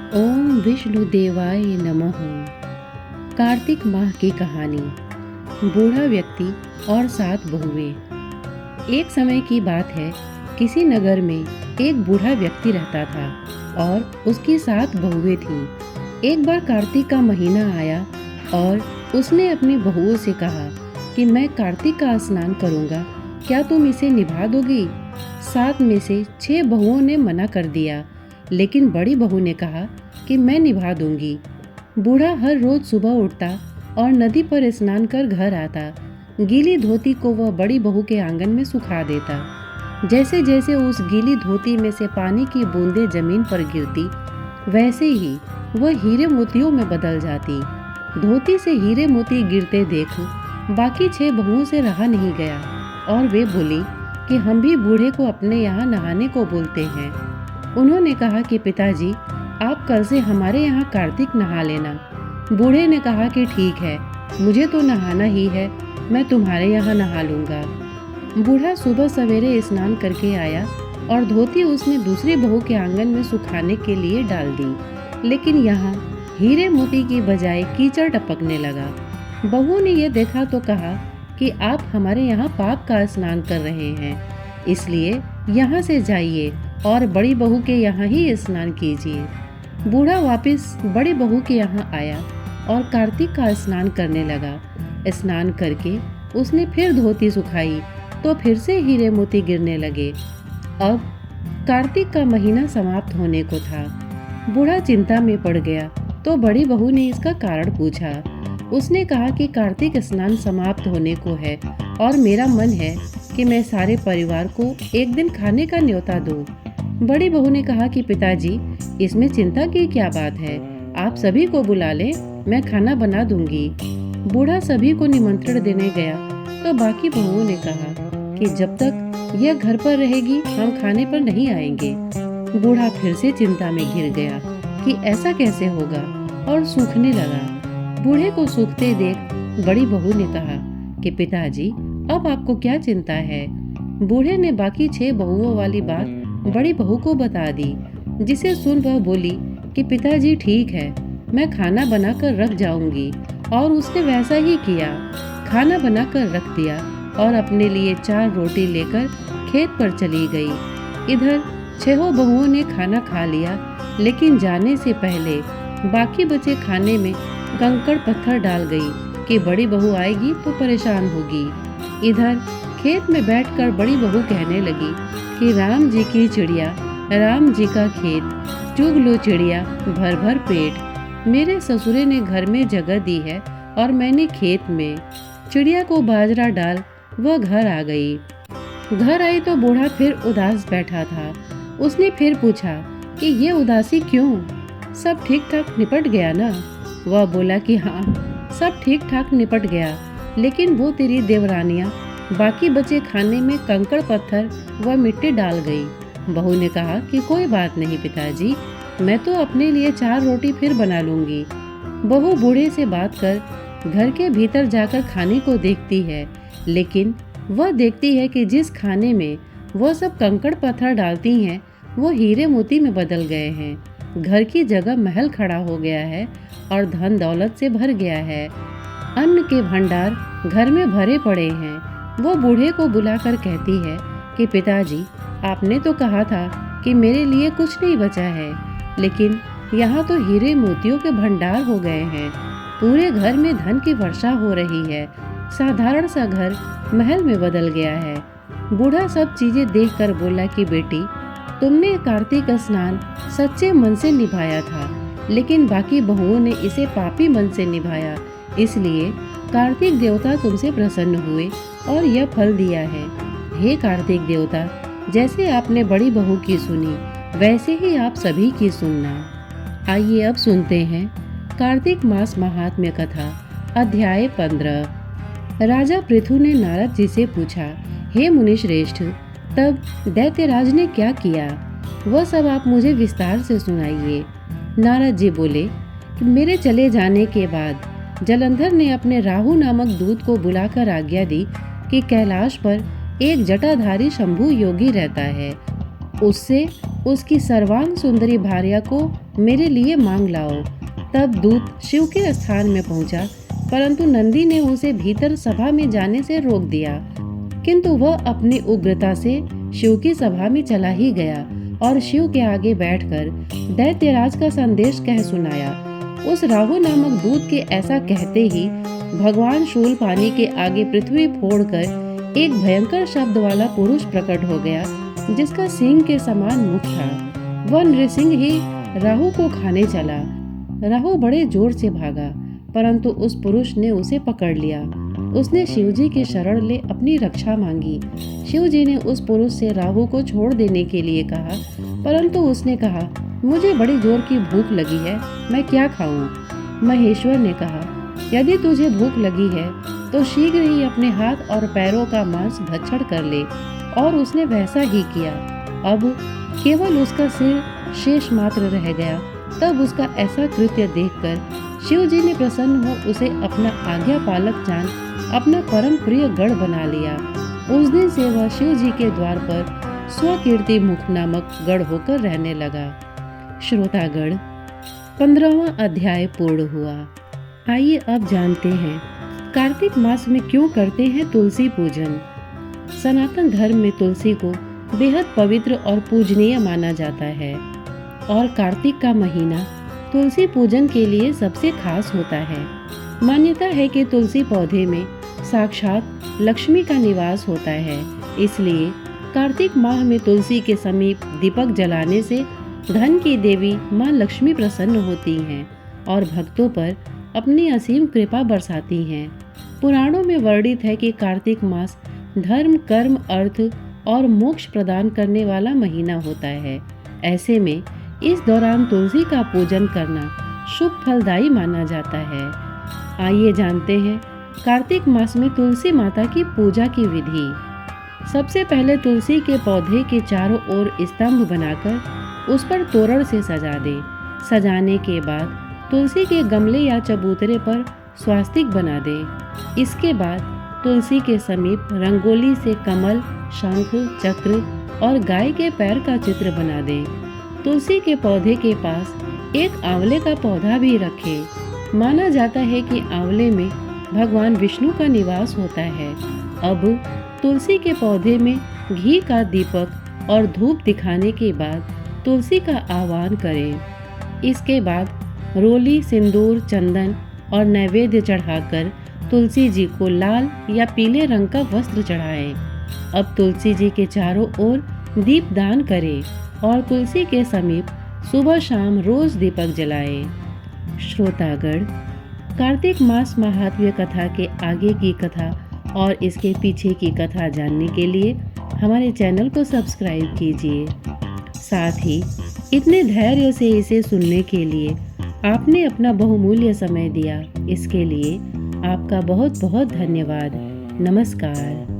ओम विष्णुदेवाय नमः। कार्तिक माह की कहानी। बूढ़ा व्यक्ति और 7 बहुएं। एक समय की बात है, किसी नगर में एक बूढ़ा व्यक्ति रहता था और उसकी 7 बहुएं थीं। एक बार कार्तिक का महीना आया और उसने अपनी बहुओं से कहा कि मैं कार्तिक का स्नान करूंगा, क्या तुम इसे निभा दोगी? 7 में से 6 बहुओं ने मना कर दिया, लेकिन बड़ी बहू ने कहा कि मैं निभा दूंगी। बूढ़ा हर रोज सुबह उठता और नदी पर स्नान कर घर आता। गीली धोती को वह बड़ी बहू के आंगन में सुखा देता। जैसे जैसे उस गीली धोती में से पानी की बूंदें जमीन पर गिरती, वैसे ही वह हीरे मोतियों में बदल जाती। धोती से हीरे मोती गिरते देख बाकी 6 बहुओं से रहा नहीं गया और वे बोली कि हम भी बूढ़े को अपने यहाँ नहाने को बोलते हैं। उन्होंने कहा कि पिताजी, आप कल से हमारे यहाँ कार्तिक नहा लेना। बूढ़े ने कहा कि ठीक है, मुझे तो नहाना ही है, मैं तुम्हारे यहाँ नहा लूँगा। बूढ़ा सुबह सवेरे स्नान करके आया और धोती उसने दूसरी बहू के आंगन में सुखाने के लिए डाल दी, लेकिन यहाँ हीरे मोती की बजाय कीचड़ टपकने लगा। बहू ने यह देखा तो कहा कि आप हमारे यहाँ पाप का स्नान कर रहे हैं, इसलिए यहाँ से जाइए और बड़ी बहू के यहाँ ही स्नान कीजिए। बूढ़ा वापस बड़ी बहू के यहाँ आया और कार्तिक का स्नान करने लगा। स्नान करके उसने फिर धोती सुखाई तो फिर से हीरे मोती गिरने लगे। अब कार्तिक का महीना समाप्त होने को था। बूढ़ा चिंता में पड़ गया तो बड़ी बहू ने इसका कारण पूछा। उसने कहा कि कार्तिक स्नान समाप्त होने को है और मेरा मन है कि मैं सारे परिवार को एक दिन खाने का न्योता दूं। बड़ी बहू ने कहा कि पिताजी, इसमें चिंता की क्या बात है, आप सभी को बुला लें, मैं खाना बना दूंगी। बूढ़ा सभी को निमंत्रण देने गया तो बाकी बहुओं ने कहा कि जब तक यह घर पर रहेगी हम खाने पर नहीं आएंगे। बूढ़ा फिर से चिंता में घिर गया कि ऐसा कैसे होगा और सूखने लगा। बूढ़े को सूखते देख बड़ी बहू ने कहा कि पिताजी, अब आपको क्या चिंता है? बूढ़े ने बाकी 6 बहुओं वाली बात बड़ी बहू को बता दी, जिसे सुन वह बोली कि पिताजी ठीक है, मैं खाना बनाकर रख जाऊंगी। और उसने वैसा ही किया। खाना बनाकर रख दिया और अपने लिए 4 रोटी लेकर खेत पर चली गई। इधर 6 बहुओं ने खाना खा लिया, लेकिन जाने से पहले बाकी बचे खाने में कंकड़ पत्थर डाल गई कि बड़ी बहू आएगी तो परेशान होगी। इधर खेत में बैठकर बड़ी बहू कहने लगी कि राम जी की चिड़िया, राम जी का खेत, चुग लो चिड़िया भर भर पेट। मेरे ससुरे ने घर में जगह दी है और मैंने खेत में। चिड़िया को बाजरा डाल वह घर आ गई। घर आई तो बूढ़ा फिर उदास बैठा था। उसने फिर पूछा कि ये उदासी क्यों? सब ठीक ठाक निपट गया ना? वह बोला कि हाँ, सब ठीक ठाक निपट गया, लेकिन वो तेरी देवरानियाँ बाकी बचे खाने में कंकड़ पत्थर व मिट्टी डाल गई। बहू ने कहा कि कोई बात नहीं पिताजी, मैं तो अपने लिए 4 रोटी फिर बना लूंगी। बहू बूढ़े से बात कर घर के भीतर जाकर खाने को देखती है, लेकिन वह देखती है कि जिस खाने में वह सब कंकड़ पत्थर डालती हैं, वो हीरे मोती में बदल गए हैं। घर की जगह महल खड़ा हो गया है और धन दौलत से भर गया है। अन्न के भंडार घर में भरे पड़े हैं। वो बूढ़े को बुलाकर कहती है कि पिताजी, आपने तो कहा था कि मेरे लिए कुछ नहीं बचा है, लेकिन यहाँ तो हीरे मोतियों के भंडार हो गए हैं। पूरे घर में धन की वर्षा हो रही है। साधारण सा घर महल में बदल गया है। बूढ़ा सब चीजें देखकर बोला कि बेटी, तुमने कार्तिक स्नान सच्चे मन से निभाया था, लेकिन बाकी बहुओं ने इसे पापी मन से निभाया, इसलिए कार्तिक देवता तुमसे प्रसन्न हुए और यह फल दिया है। हे कार्तिक देवता, जैसे आपने बड़ी बहू की सुनी, वैसे ही आप सभी की सुनना। आइए अब सुनते हैं कार्तिक मास महात्म्य कथा, अध्याय 15। राजा पृथु ने नारद जी से पूछा, हे मुनि श्रेष्ठ, तब दैत्यराज ने क्या किया? वह सब आप मुझे विस्तार से सुनाइए। नारद जी बोले कि मेरे चले जाने के बाद जलंधर ने अपने राहु नामक दूत को बुलाकर आज्ञा दी कि कैलाश पर एक जटाधारी शंभु योगी रहता है, उससे उसकी सर्वांग सुंदरी भार्या को मेरे लिए मांग लाओ। तब दूत शिव के स्थान में पहुंचा, परंतु नंदी ने उसे भीतर सभा में जाने से रोक दिया। किंतु वह अपनी उग्रता से शिव की सभा में चला ही गया और शिव के आगे बैठकर दैत्यराज का संदेश कह सुनाया। उस राहु नामक दूत के ऐसा कहते ही भगवान शूलपाणी के आगे पृथ्वी फोड़कर एक भयंकर शब्द वाला पुरुष प्रकट हो गया, जिसका सिंह के समान मुख था। वह नृसिंह ही राहु को खाने चला। राहु बड़े जोर से भागा, परंतु उस पुरुष ने उसे पकड़ लिया। उसने शिवजी की शरण ले अपनी रक्षा मांगी। शिवजी ने उस पुरुष से राहु को छोड़ देने के लिए कहा, परंतु उसने कहा, मुझे बड़ी जोर की भूख लगी है, मैं क्या खाऊं? महेश्वर ने कहा, यदि तुझे भूख लगी है तो शीघ्र ही अपने हाथ और पैरों का मांस भक्षण कर ले। और उसने वैसा ही किया। अब केवल उसका सिर शेष मात्र रह गया। तब उसका ऐसा कृत्य देखकर शिवजी ने प्रसन्न हो उसे अपना आज्ञा पालक जान अपना परम प्रिय गढ़ बना लिया। उस दिन से वह शिवजी के द्वार पर स्वकीर्ति मुख नामक गढ़ होकर रहने लगा। श्रोतागण, 15वां अध्याय पूर्ण हुआ। आइए अब जानते हैं कार्तिक मास में क्यों करते हैं तुलसी पूजन। सनातन धर्म में तुलसी को बेहद पवित्र और पूजनीय माना जाता है और कार्तिक का महीना तुलसी पूजन के लिए सबसे खास होता है। मान्यता है कि तुलसी पौधे में साक्षात लक्ष्मी का निवास होता है, इसलिए कार्तिक माह में तुलसी के समीप दीपक जलाने से धन की देवी माँ लक्ष्मी प्रसन्न होती हैं और भक्तों पर अपनी असीम कृपा बरसाती हैं। पुराणों में वर्णित है कि कार्तिक मास धर्म, कर्म, अर्थ और मोक्ष प्रदान करने वाला महीना होता है। ऐसे में इस दौरान तुलसी का पूजन करना शुभ फलदायी माना जाता है। आइए जानते हैं कार्तिक मास में तुलसी माता की पूजा की विधि। सबसे पहले तुलसी के पौधे के चारों ओर स्तंभ बनाकर उस पर तोरण से सजा दें। सजाने के बाद तुलसी के गमले या चबूतरे पर स्वास्तिक बना दें। इसके बाद तुलसी के समीप रंगोली से कमल, शंख, चक्र और गाय के पैर का चित्र बना दें। तुलसी के पौधे के पास एक आंवले का पौधा भी रखें। माना जाता है कि आंवले में भगवान विष्णु का निवास होता है। अब तुलसी के पौधे में घी का दीपक और धूप दिखाने के बाद तुलसी का आह्वान करें। इसके बाद रोली, सिंदूर, चंदन और नैवेद्य चढ़ाकर तुलसी जी को लाल या पीले रंग का वस्त्र चढ़ाएं। अब तुलसी जी के चारों ओर दीप दान करें और तुलसी के समीप सुबह शाम रोज दीपक जलाएं। श्रोतागण, कार्तिक मास महात्म्य कथा के आगे की कथा और इसके पीछे की कथा जानने के लिए हमारे चैनल को सब्सक्राइब कीजिए। साथ ही इतने धैर्य से इसे सुनने के लिए आपने अपना बहुमूल्य समय दिया, इसके लिए आपका बहुत बहुत धन्यवाद। नमस्कार।